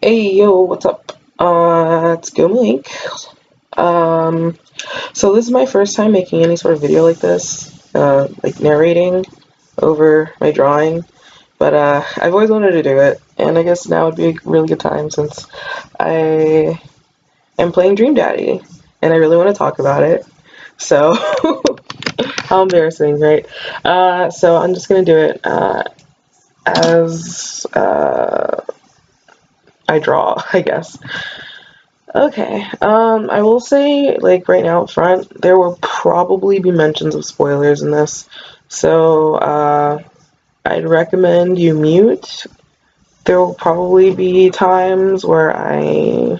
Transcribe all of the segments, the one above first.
Hey yo, what's up? It's Doodling. So this is my first time making any sort of video like this, like narrating over my drawing, but I've always wanted to do it, and I guess now would be a really good time since I am playing Dream Daddy, and I really want to talk about it. So, how embarrassing, right? So I'm just gonna do it as I draw, I guess. Okay, I will say, like, right now up front, there will probably be mentions of spoilers in this, so, I'd recommend you mute. There will probably be times where I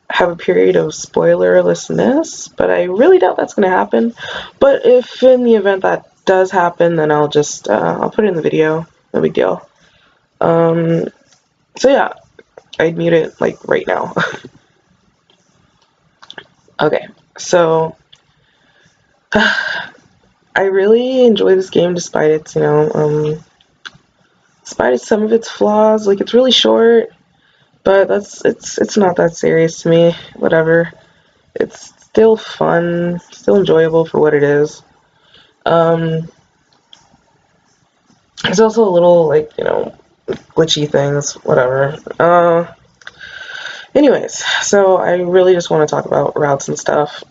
have a period of spoilerlessness, but I really doubt that's going to happen. But if in the event that does happen, then I'll just, I'll put it in the video, no big deal. So yeah, I'd mute it, like, right now. Okay, so I really enjoy this game despite its, despite some of its flaws. Like, it's really short, but it's not that serious to me. Whatever. It's still fun, still enjoyable for what it is. There's also a little, like, glitchy things, whatever. Anyways, so I really just want to talk about routes and stuff.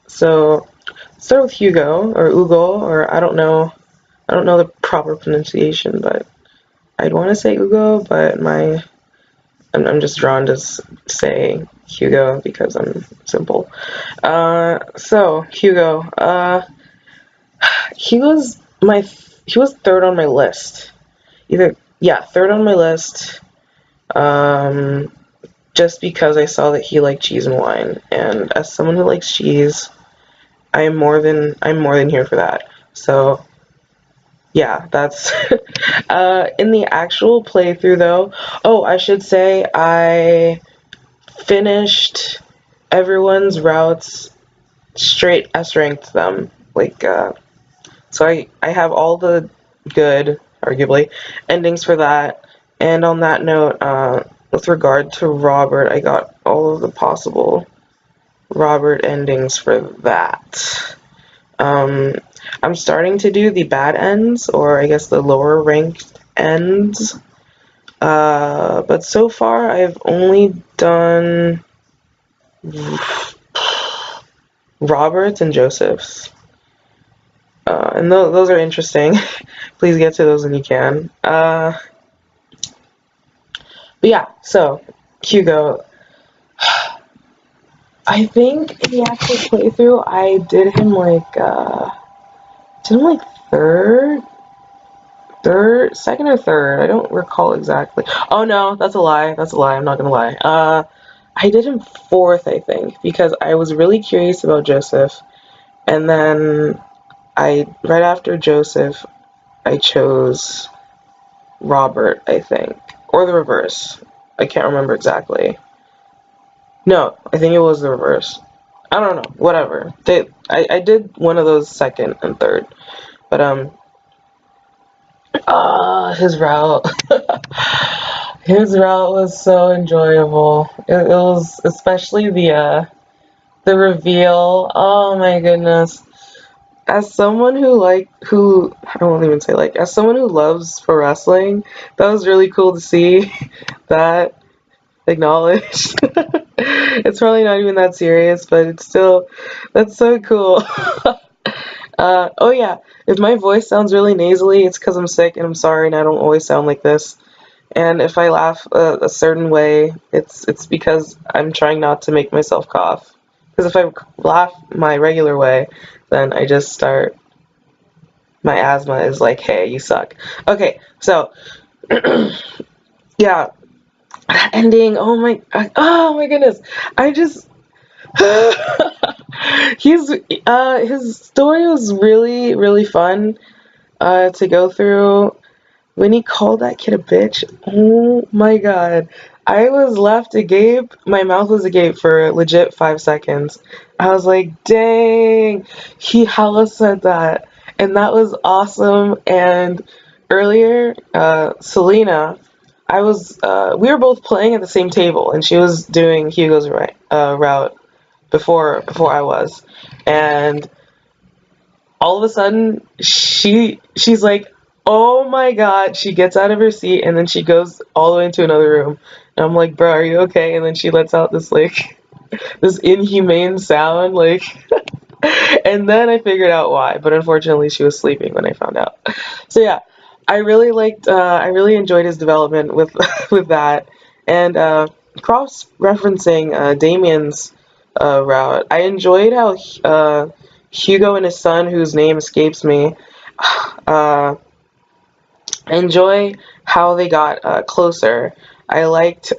So, start with Hugo, or Ugo, or I don't know the proper pronunciation, but I'd want to say Hugo, but I'm just drawn to say Hugo because I'm simple. So Hugo, he was third on my list. Third on my list. Just because I saw that he liked cheese and wine, and as someone who likes cheese, I'm more than here for that. So yeah, that's in the actual playthrough though. Oh, I should say I finished everyone's routes straight S ranked them. Like so I have all the good, arguably, endings for that. And on that note, with regard to Robert, I got all of the possible Robert endings for that. I'm starting to do the bad ends, or I guess the lower ranked ends. But so far I've only done Roberts and Joseph's. And those are interesting. Please get to those when you can. But yeah, so Hugo. I think the actual playthrough I did him like second or third. I don't recall exactly. Oh no, that's a lie. That's a lie. I'm not gonna lie. I did him fourth, I think, because I was really curious about Joseph, and then right after Joseph, I chose Robert, I think, or the reverse. I can't remember exactly. No, I think it was the reverse. I don't know. Whatever. I did one of those second and third, but his route. His route was so enjoyable. It was especially the reveal. Oh my goodness. As someone who I won't even say like, as someone who loves pro wrestling, that was really cool to see that acknowledged. It's probably not even that serious, but it's still, that's so cool. Oh yeah, if my voice sounds really nasally, it's because I'm sick and I'm sorry and I don't always sound like this. And if I laugh a certain way, it's because I'm trying not to make myself cough. Because if I laugh my regular way, then I just start, my asthma is like, hey, you suck. Okay, so, yeah, ending, oh my goodness, I just, his story was really, really fun, to go through. When he called that kid a bitch, oh my god. I was left agape. My mouth was agape for legit 5 seconds. I was like, dang, he hella said that. And that was awesome. And earlier, Selena, we were both playing at the same table, and she was doing Hugo's route before I was, and all of a sudden she's like, oh my god, she gets out of her seat and then she goes all the way into another room, and I'm like, bro, are you okay? And then she lets out this like this inhumane sound, like, and then I figured out why, but unfortunately she was sleeping when I found out. So yeah, I really enjoyed his development with with that, and cross-referencing Damien's route. I enjoyed how Hugo and his son, whose name escapes me, uh, I enjoy how they got closer. I liked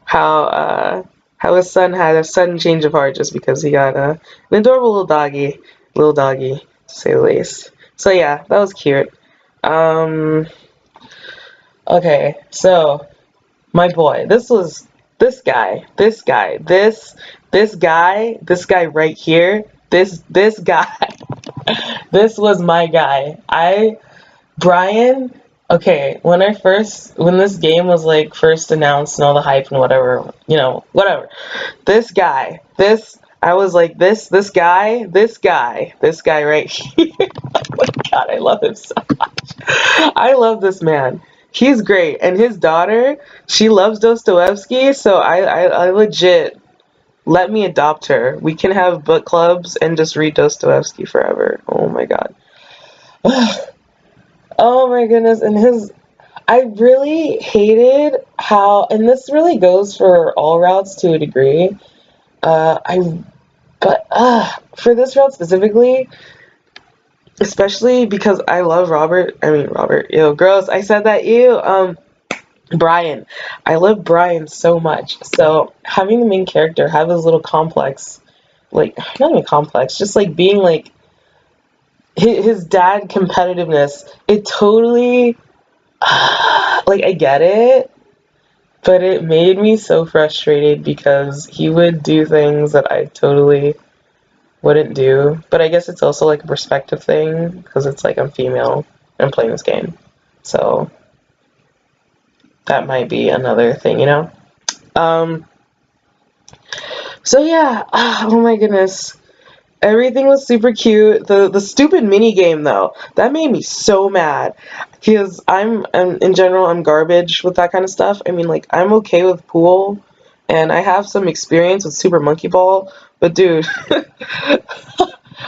how how his son had a sudden change of heart just because he got an adorable little doggy to say the least. So yeah, that was cute. Um, okay, so my boy, this guy right here, this guy, this was my guy. Brian, okay, when this game was like first announced and all the hype and whatever, whatever. I was like, this guy right here. Oh my god, I love him so much. I love this man. He's great. And his daughter, she loves Dostoevsky, so I legit, let me adopt her. We can have book clubs and just read Dostoevsky forever. Oh my god. Oh my goodness, I really hated how, and this really goes for all routes to a degree, for this route specifically, especially because I love Robert, ew, gross, I said that, ew, Brian. I love Brian so much, so having the main character have his little complex, like, not even complex, just like being like, his dad competitiveness, it totally, like, I get it, but it made me so frustrated because he would do things that I totally wouldn't do. But I guess it's also like a perspective thing because it's like I'm female and I'm playing this game, so that might be another thing, so yeah, oh my goodness. Everything was super cute. The stupid mini game though, that made me so mad. Because I'm in general, I'm garbage with that kind of stuff. I mean, like, I'm okay with pool, and I have some experience with Super Monkey Ball, but dude,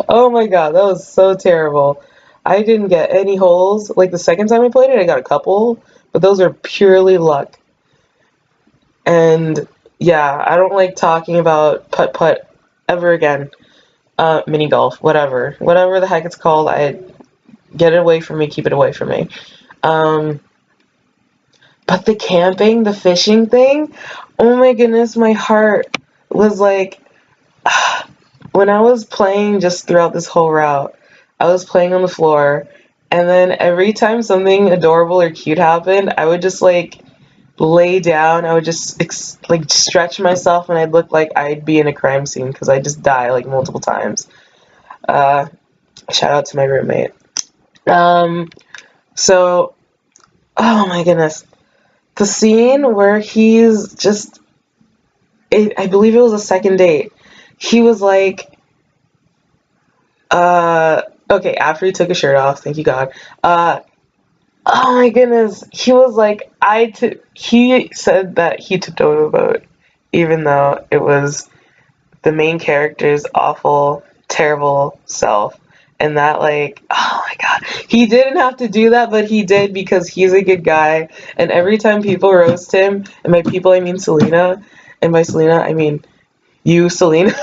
oh my god, that was so terrible. I didn't get any holes. Like, the second time I played it, I got a couple, but those are purely luck. And yeah, I don't like talking about putt-putt ever again. Mini golf, whatever the heck it's called. I get it away from me, keep it away from me. But the camping, the fishing thing, oh my goodness, my heart was like, when I was playing just throughout this whole route, I was playing on the floor, and then every time something adorable or cute happened, I would just like lay down. I would just like stretch myself, and I'd look like I'd be in a crime scene because I just die like multiple times. Shout out to my roommate. So, oh my goodness, the scene where he's just, I believe it was a second date. He was like, okay, after he took his shirt off, thank you God. Oh my goodness, he was like, he said that he tipped over the boat, even though it was the main character's awful, terrible self. And that, like, oh my god, he didn't have to do that, but he did because he's a good guy. And every time people roast him, and by people I mean Selena, and by Selena I mean you, Selena.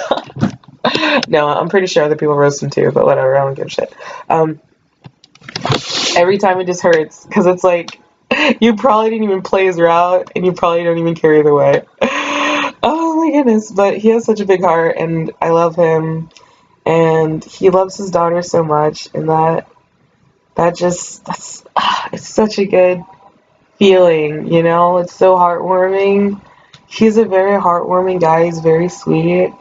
No, I'm pretty sure other people roast him too, but whatever, I don't give a shit. Every time it just hurts, because it's like, you probably didn't even play his route, and you probably don't even care either way. Oh my goodness, but he has such a big heart, and I love him, and he loves his daughter so much, and it's such a good feeling, it's so heartwarming. He's a very heartwarming guy, he's very sweet.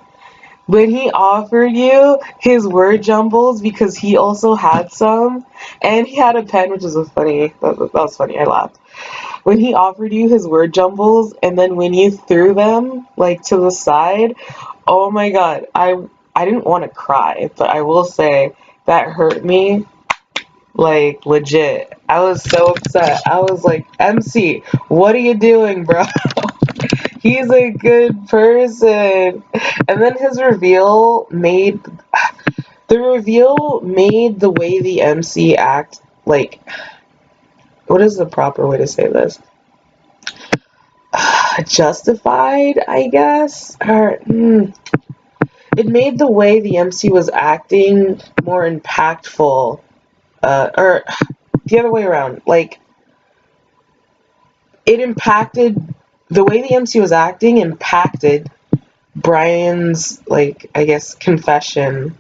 When he offered you his word jumbles, because he also had some, and he had a pen, which was funny. That was funny. I laughed. when he offered you his word jumbles, and then when you threw them like to the side, oh my god, I didn't want to cry, but I will say that hurt me like legit. I was so upset. I was like, MC, what are you doing, bro? He's a good person. And then his reveal made the way the MC act like, what is the proper way to say this? Justified, I guess? Or, it made the way the MC was acting more impactful. Or the other way around. Like, it impacted, the way the MC was acting impacted Brian's, like, I guess, confession.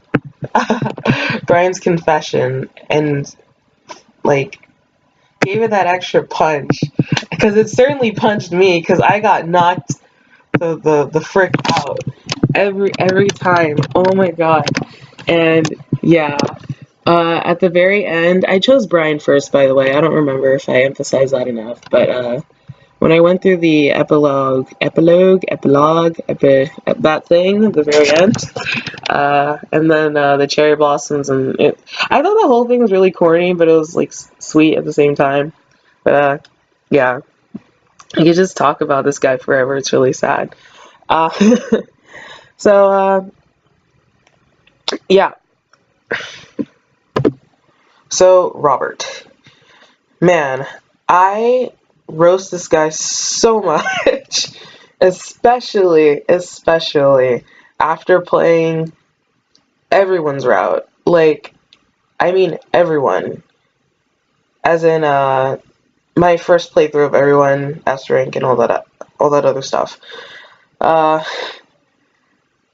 Brian's confession, and, like, gave it that extra punch. Because it certainly punched me, because I got knocked the frick out every time. Oh my god. And yeah, at the very end, I chose Brian first, by the way. I don't remember if I emphasized that enough, but when I went through the epilogue, that thing at the very end, and then the cherry blossoms, and I thought the whole thing was really corny, but it was like sweet at the same time. But yeah, you could just talk about this guy forever. It's really sad. Uh, so yeah. So Robert, man, I roast this guy so much, especially after playing everyone's route. Like, I mean everyone. As in my first playthrough of everyone, S rank, and all that other stuff.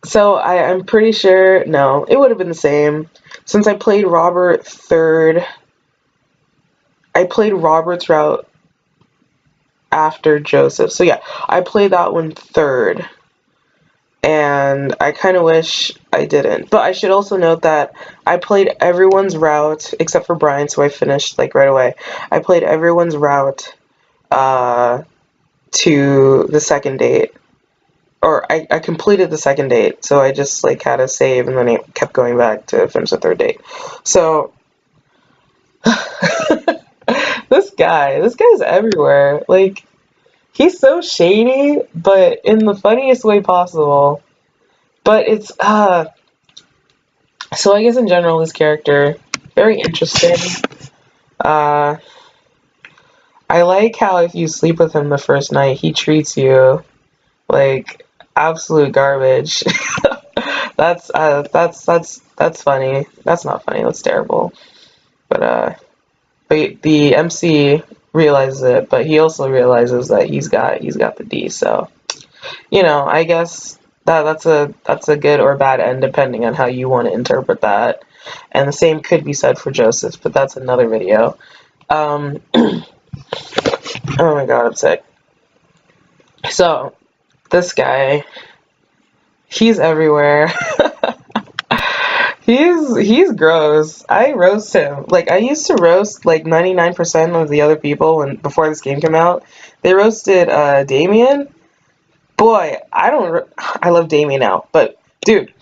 So I'm pretty sure, no, it would have been the same. Since I played Robert third, I played Robert's route after Joseph. So yeah, I played that one third. And I kind of wish I didn't. But I should also note that I played everyone's route, except for Brian, so I finished, like, right away. I played everyone's route to the second date. Or I completed the second date, so I just, like, had a save, and then I kept going back to finish the third date. So, this guy's everywhere. Like, he's so shady, but in the funniest way possible. But it's, so I guess in general, this character, very interesting. I like how if you sleep with him the first night, he treats you like absolute garbage. That's funny. That's not funny. That's terrible. But the MC realizes it, but he also realizes that he's got the D. So, you know, I guess that's a good or bad end depending on how you want to interpret that. And the same could be said for Joseph, but that's another video. Oh my god, I'm sick. So, this guy, he's everywhere. He's gross. I roast him. Like, I used to roast like 99% of the other people before this game came out. They roasted Damien. Boy, I love Damien now, but dude,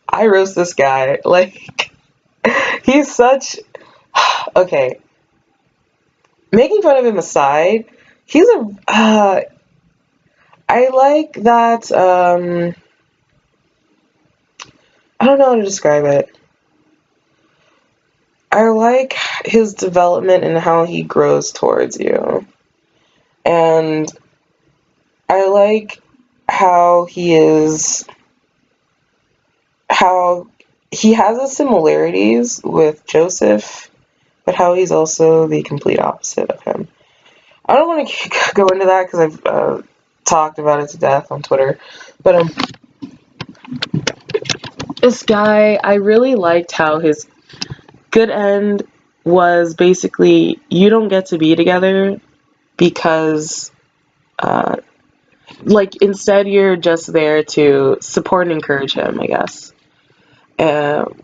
I roast this guy. Like, he's such, okay, making fun of him aside, he's I like that, I don't know how to describe it. I like his development and how he grows towards you. And I like how he has the similarities with Joseph, but how he's also the complete opposite of him. I don't want to go into that because I've talked about it to death on Twitter, but this guy, I really liked how his good end was basically, you don't get to be together because, like, instead you're just there to support and encourage him, I guess.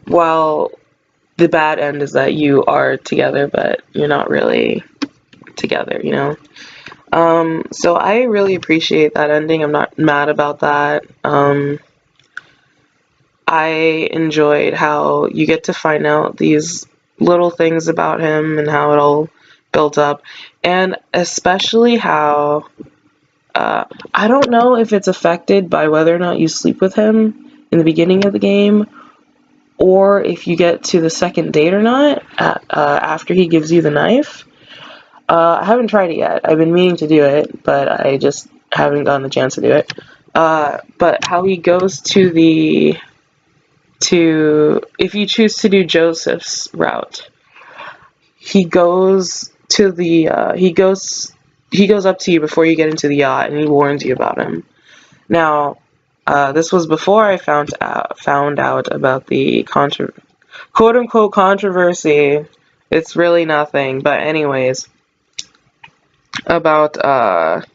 While the bad end is that you are together, but you're not really together, you know? So I really appreciate that ending. I'm not mad about that. I enjoyed how you get to find out these little things about him and how it all built up, and especially how I don't know if it's affected by whether or not you sleep with him in the beginning of the game, or if you get to the second date or not after he gives you the knife. I haven't tried it yet. I've been meaning to do it, but I just haven't gotten the chance to do it. But how he goes if you choose to do Joseph's route, he goes up to you before you get into the yacht, and he warns you about him. Now, this was before I found out about the quote-unquote controversy. It's really nothing, but anyways, about that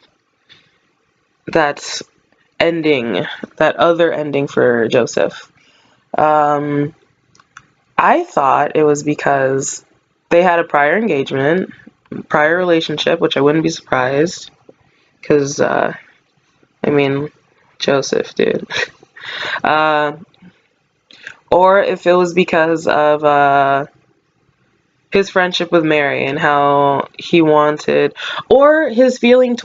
other ending for Joseph. I thought it was because they had a prior engagement, prior relationship, which I wouldn't be surprised, because, I mean, Joseph, dude. Or if it was because of his friendship with Mary and how he wanted, or his feelings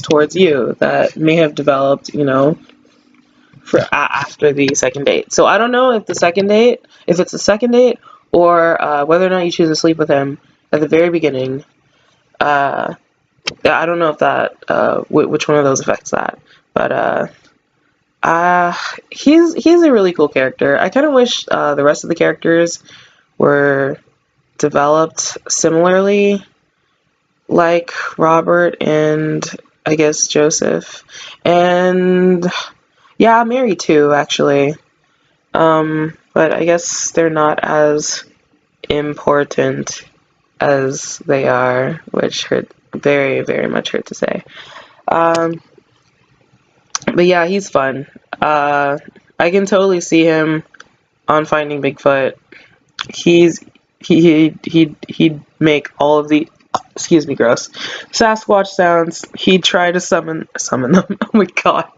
towards you that may have developed, for after the second date. So I don't know if it's the second date, or whether or not you choose to sleep with him at the very beginning. I don't know if that which one of those affects that, but he's a really cool character. I kind of wish the rest of the characters were developed similarly, like Robert and I guess Joseph, and yeah, Mary too, actually. But I guess they're not as important as they are, which hurt very, very much hurt to say. But yeah, he's fun. I can totally see him on Finding Bigfoot. He'd make all of the, excuse me, gross, Sasquatch sounds. He'd try to summon them. Oh my god.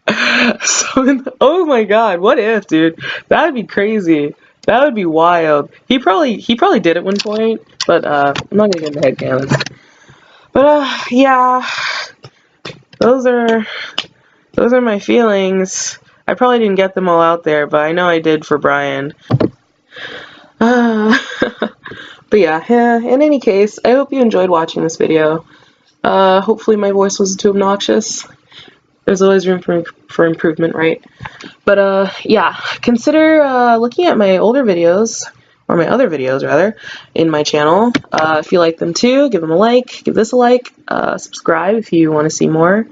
Oh my god, what if, dude? That would be crazy. That would be wild. He probably did at one point, but I'm not gonna get in the headcanon. But yeah, those are my feelings. I probably didn't get them all out there, but I know I did for Brian. But yeah, in any case, I hope you enjoyed watching this video. Hopefully my voice wasn't too obnoxious. There's always room for improvement, right? But yeah, consider looking at my older videos, or my other videos rather, in my channel. If you like them too, give them a like, give this a like, subscribe if you want to see more.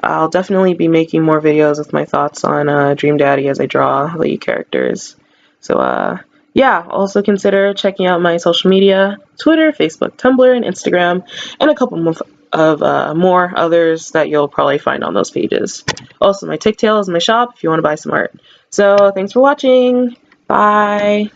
I'll definitely be making more videos with my thoughts on Dream Daddy as I draw the characters. So yeah, also consider checking out my social media, Twitter, Facebook, Tumblr, and Instagram, and a couple more others that you'll probably find on those pages. Also, my Ticktail is my shop if you want to buy some art. So, thanks for watching. Bye.